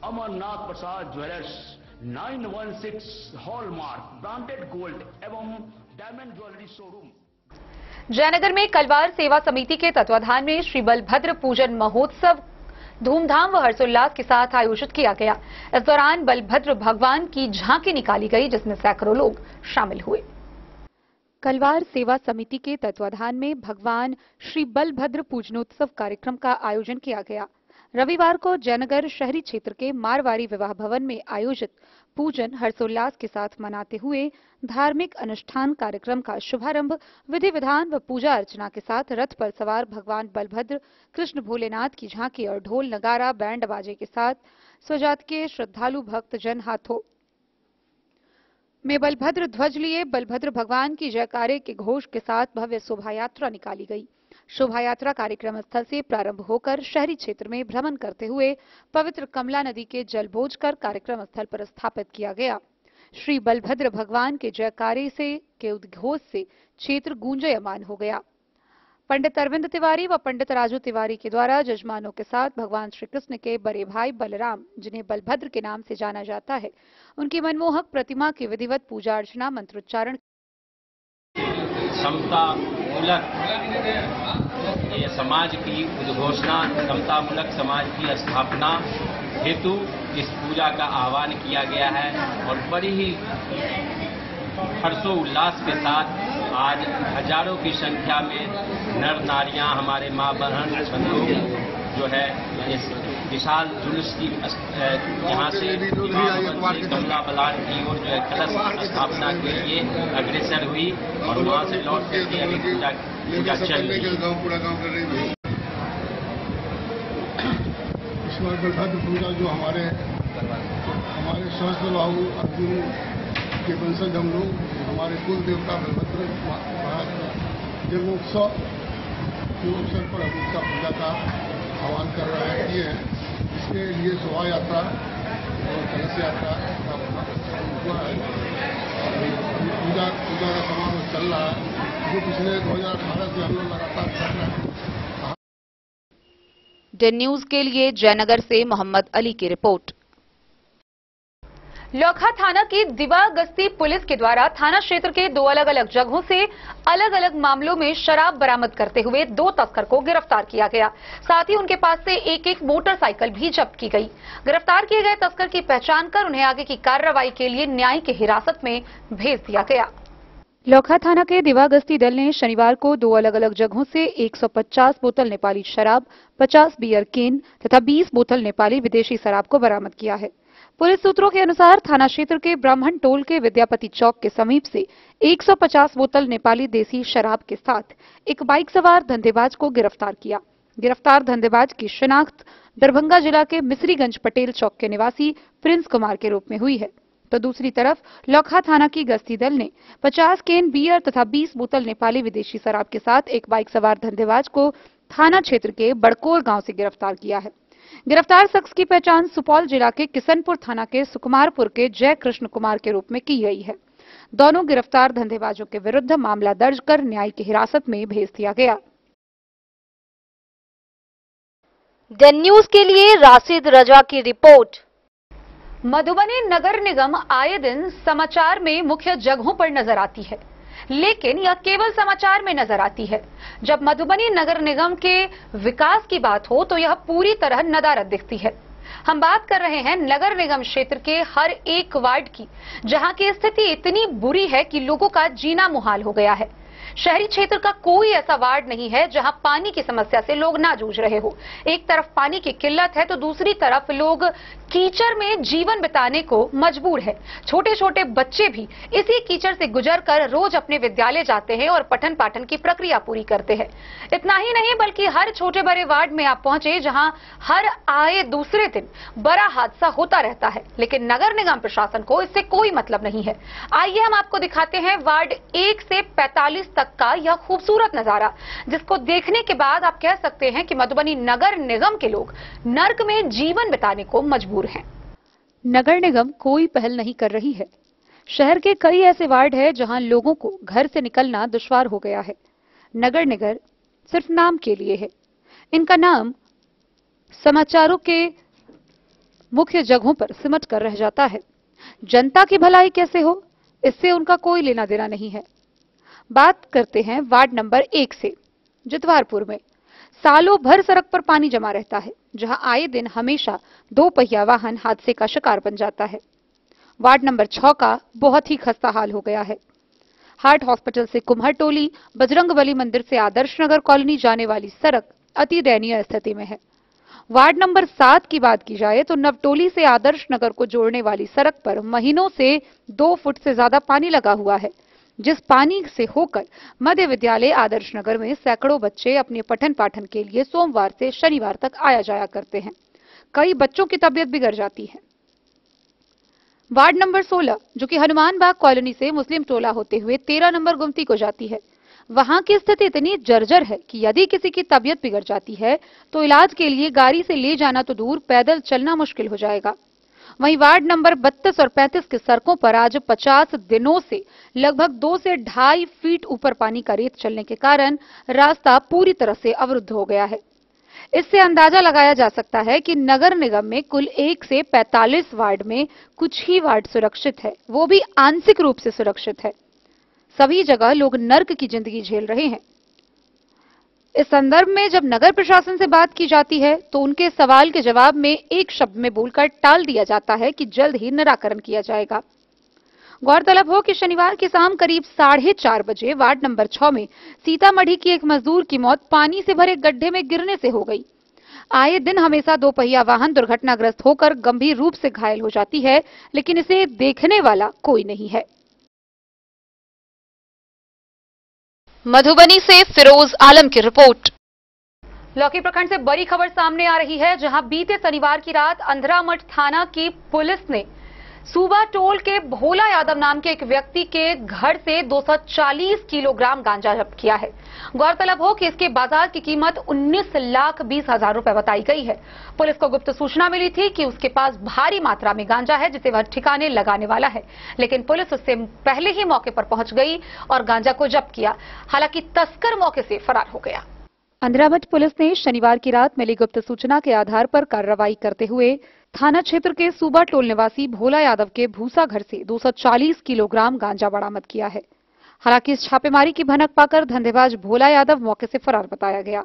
Amarnath Prasad jewellers 916 hallmark branded gold एवं डायमंड ज्वेलरी शोरूम। जयनगर में कलवार सेवा समिति के तत्वाधान में श्री बलभद्र पूजन महोत्सव धूमधाम व हर्षोल्लास के साथ आयोजित किया गया। इस दौरान बलभद्र भगवान की झांकी निकाली गई, जिसमें सैकड़ों लोग शामिल हुए। कलवार सेवा समिति के तत्वाधान में भगवान श्री बलभद्र पूजनोत्सव कार्यक्रम का आयोजन किया गया। रविवार को जयनगर शहरी क्षेत्र के मारवाड़ी विवाह भवन में आयोजित पूजन हर्षोल्लास के साथ मनाते हुए धार्मिक अनुष्ठान कार्यक्रम का शुभारंभ विधि विधान व पूजा अर्चना के साथ रथ पर सवार भगवान बलभद्र, कृष्ण भोलेनाथ की झांकी और ढोल नगारा बैंड बाजे के साथ स्वजात के श्रद्धालु भक्त जन हाथों में बलभद्र ध्वज लिए बलभद्र भगवान की जयकारे के घोष के साथ भव्य शोभा यात्रा निकाली गई। शोभा यात्रा कार्यक्रम स्थल से प्रारंभ होकर शहरी क्षेत्र में भ्रमण करते हुए पवित्र कमला नदी के जल बोझ कर कार्यक्रम स्थल पर स्थापित किया गया। श्री बलभद्र भगवान के जयकारे के उद्घोष से क्षेत्र गूंजयमान हो गया। पंडित अरविंद तिवारी व पंडित राजू तिवारी के द्वारा जजमानों के साथ भगवान श्री कृष्ण के बड़े भाई बलराम, जिन्हें बलभद्र के नाम से जाना जाता है, उनकी मनमोहक प्रतिमा की विधिवत पूजा अर्चना मंत्रोच्चारण समता मूलक ये समाज की उद्घोषणा, समता मूलक समाज की स्थापना हेतु इस पूजा का आह्वान किया गया है और बड़ी ही हर्षोल्लास के साथ आज हजारों की संख्या में नर नारियां, हमारे मां बहन बंधु जो है इस विशाल जुलूस की यहाँ से कमला बलान की ओर जो है कलश स्थापना के लिए अग्रसर हुई और वहाँ से लौट करके अभी पूजा चल रही है। ईश्वर बलभद्र पूजा जो हमारे सहस्त्र बाहु अर्जुन के वंशज हम लोग, हमारे कुल देवता बलभद्र जन्मोत्सव के अवसर पर हम उसका पूजा का आह्वान कर रहे हैं। इसके लिए शोभा यात्रा और कलश यात्रा का हुआ है। पूजा का समारोह चल रहा है, जो पिछले 2018 से हम लोग लगातार कर रहे हैं। डे न्यूज के लिए जयनगर से मोहम्मद अली की रिपोर्ट। लौखा थाना की दिवा गश्ती पुलिस के द्वारा थाना क्षेत्र के 2 अलग अलग जगहों से अलग अलग मामलों में शराब बरामद करते हुए 2 तस्कर को गिरफ्तार किया गया। साथ ही उनके पास से एक मोटरसाइकिल भी जब्त की गई। गिरफ्तार किए गए तस्कर की पहचान कर उन्हें आगे की कार्रवाई के लिए न्यायिक हिरासत में भेज दिया गया। लौखा थाना के दिवा गश्ती दल ने शनिवार को 2 अलग अलग जगहों से 150 बोतल नेपाली शराब, 50 बियर केन तथा 20 बोतल नेपाली विदेशी शराब को बरामद किया है। पुलिस सूत्रों के अनुसार थाना क्षेत्र के ब्राह्मण टोल के विद्यापति चौक के समीप से 150 बोतल नेपाली देसी शराब के साथ एक बाइक सवार धंधेबाज को गिरफ्तार किया। गिरफ्तार धंधेबाज की शिनाख्त दरभंगा जिला के मिसरीगंज पटेल चौक के निवासी प्रिंस कुमार के रूप में हुई है। तो दूसरी तरफ लौखा थाना की गश्ती दल ने 50 केन बियर तथा 20 बोतल नेपाली विदेशी शराब के साथ एक बाइक सवार धंधेबाज को थाना क्षेत्र के बड़कोर गांव से गिरफ्तार किया है। गिरफ्तार शख्स की पहचान सुपौल जिला के किशनपुर थाना के सुकुमारपुर के जय कृष्ण कुमार के रूप में की गई है। दोनों गिरफ्तार धंधेबाजों के विरुद्ध मामला दर्ज कर न्यायिक हिरासत में भेज दिया गया। डे न्यूज के लिए राशिद रजा की रिपोर्ट। मधुबनी नगर निगम आए दिन समाचार में मुख्य जगहों पर नजर आती है, लेकिन यह केवल समाचार में नजर आती है। जब मधुबनी नगर निगम के विकास की बात हो तो यह पूरी तरह नदारद दिखती है। हम बात कर रहे हैं नगर निगम क्षेत्र के हर एक वार्ड की, जहां की स्थिति इतनी बुरी है कि लोगों का जीना मुहाल हो गया है। शहरी क्षेत्र का कोई ऐसा वार्ड नहीं है जहां पानी की समस्या से लोग ना जूझ रहे हो। एक तरफ पानी की किल्लत है तो दूसरी तरफ लोग कीचड़ में जीवन बिताने को मजबूर है। छोटे छोटे बच्चे भी इसी कीचड़ से गुजरकर रोज अपने विद्यालय जाते हैं और पठन पाठन की प्रक्रिया पूरी करते हैं। इतना ही नहीं बल्कि हर छोटे बड़े वार्ड में आप पहुंचे जहां हर आए दूसरे दिन बड़ा हादसा होता रहता है, लेकिन नगर निगम प्रशासन को इससे कोई मतलब नहीं है। आइए हम आपको दिखाते हैं वार्ड 1 से 45 तक का यह खूबसूरत नजारा, जिसको देखने के बाद आप कह सकते हैं कि मधुबनी नगर निगम के लोग नर्क में जीवन बिताने को मजबूर हैं। नगर निगम कोई पहल नहीं कर रही है। शहर के कई ऐसे वार्ड हैं जहां लोगों को घर से निकलना दुश्वार हो गया है। नगर निगम सिर्फ नाम के लिए है। इनका नाम समाचारों के मुख्य जगहों पर सिमट कर रह जाता है। जनता की भलाई कैसे हो, इससे उनका कोई लेना देना नहीं है। बात करते हैं वार्ड नंबर 1 से। जितवारपुर में सालों भर सड़क पर पानी जमा रहता है, जहां आए दिन हमेशा 2 पहिया वाहन हादसे का शिकार बन जाता है। वार्ड नंबर 6 का बहुत ही खस्ता हाल हो गया है। हार्ट हॉस्पिटल से कुम्हरटोली, बजरंगबली मंदिर से आदर्श नगर कॉलोनी जाने वाली सड़क अति दयनीय स्थिति में है। वार्ड नंबर 7 की बात की जाए तो नवटोली से आदर्श नगर को जोड़ने वाली सड़क पर महीनों से 2 फुट से ज्यादा पानी लगा हुआ है, जिस पानी से होकर मध्य विद्यालय आदर्श नगर में सैकड़ों बच्चे अपने पठन पाठन के लिए सोमवार से शनिवार तक आया जाया करते हैं। कई बच्चों की तबीयत बिगड़ जाती है। वार्ड नंबर 16 जो कि हनुमान बाग कॉलोनी से मुस्लिम टोला होते हुए 13 नंबर गुमती को जाती है, वहां की स्थिति इतनी जर्जर है कि यदि किसी की तबीयत बिगड़ जाती है तो इलाज के लिए गाड़ी से ले जाना तो दूर, पैदल चलना मुश्किल हो जाएगा। वहीं वार्ड नंबर 32 और 35 की सड़कों पर आज 50 दिनों से लगभग 2 से 2.5 फीट ऊपर पानी का रेत चलने के कारण रास्ता पूरी तरह से अवरुद्ध हो गया है। इससे अंदाजा लगाया जा सकता है कि नगर निगम में कुल 1 से 45 वार्ड में कुछ ही वार्ड सुरक्षित है, वो भी आंशिक रूप से सुरक्षित है। सभी जगह लोग नर्क की जिंदगी झेल रहे हैं। इस संदर्भ में जब नगर प्रशासन से बात की जाती है तो उनके सवाल के जवाब में एक शब्द में बोलकर टाल दिया जाता है कि जल्द ही निराकरण किया जाएगा। गौरतलब हो कि शनिवार की शाम करीब 4:30 बजे वार्ड नंबर 6 में सीतामढ़ी की एक मजदूर की मौत पानी से भरे गड्ढे में गिरने से हो गई। आए दिन हमेशा 2 पहिया वाहन दुर्घटनाग्रस्त होकर गंभीर रूप से घायल हो जाती है, लेकिन इसे देखने वाला कोई नहीं है। मधुबनी से फिरोज आलम की रिपोर्ट। लौकी प्रखंड से बड़ी खबर सामने आ रही है, जहां बीते शनिवार की रात अंधरामठ थाना की पुलिस ने सूबा टोल के भोला यादव नाम के एक व्यक्ति के घर से 240 किलोग्राम गांजा जब्त किया है। गौरतलब हो कि इसके बाजार की कीमत 19,20,000 रुपए बताई गई है। पुलिस को गुप्त सूचना मिली थी कि उसके पास भारी मात्रा में गांजा है जिसे वह ठिकाने लगाने वाला है, लेकिन पुलिस उससे पहले ही मौके पर पहुंच गई और गांजा को जब्त किया। हालांकि तस्कर मौके से फरार हो गया। अंद्रामठ पुलिस ने शनिवार की रात मिली गुप्त सूचना के आधार पर कार्रवाई करते हुए थाना क्षेत्र के सूबा टोल निवासी भोला यादव के भूसा घर से 240 किलोग्राम गांजा बरामद किया है। हालांकि इस छापेमारी की भनक पाकर धंधेबाज भोला यादव मौके से फरार बताया गया।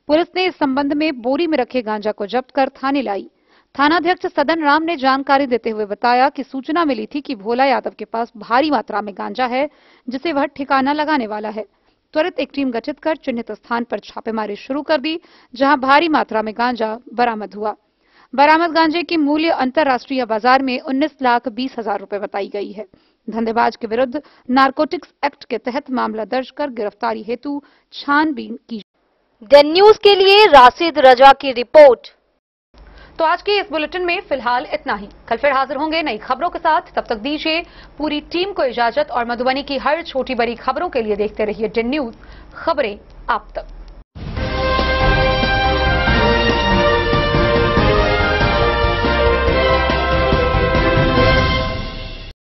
पुलिस ने इस संबंध में बोरी में रखे गांजा को जब्त कर थाने लाई। थानाध्यक्ष सदन राम ने जानकारी देते हुए बताया कि सूचना मिली थी कि भोला यादव के पास भारी मात्रा में गांजा है जिसे वह ठिकाना लगाने वाला है। त्वरित एक टीम गठित कर चिन्हित स्थान पर छापेमारी शुरू कर दी, जहां भारी मात्रा में गांजा बरामद हुआ। बरामद गांजे की मूल्य अंतर्राष्ट्रीय बाजार में 19,20,000 रुपए बताई गई है। धंधेबाज के विरुद्ध नारकोटिक्स एक्ट के तहत मामला दर्ज कर गिरफ्तारी हेतु छानबीन की। डेन न्यूज के लिए राशिद रजा की रिपोर्ट। तो आज के इस बुलेटिन में फिलहाल इतना ही। कल फिर हाजिर होंगे नई खबरों के साथ। तब तक दीजिए पूरी टीम को इजाजत और मधुबनी की हर छोटी बड़ी खबरों के लिए देखते रहिए डेन न्यूज, खबरें आप तक।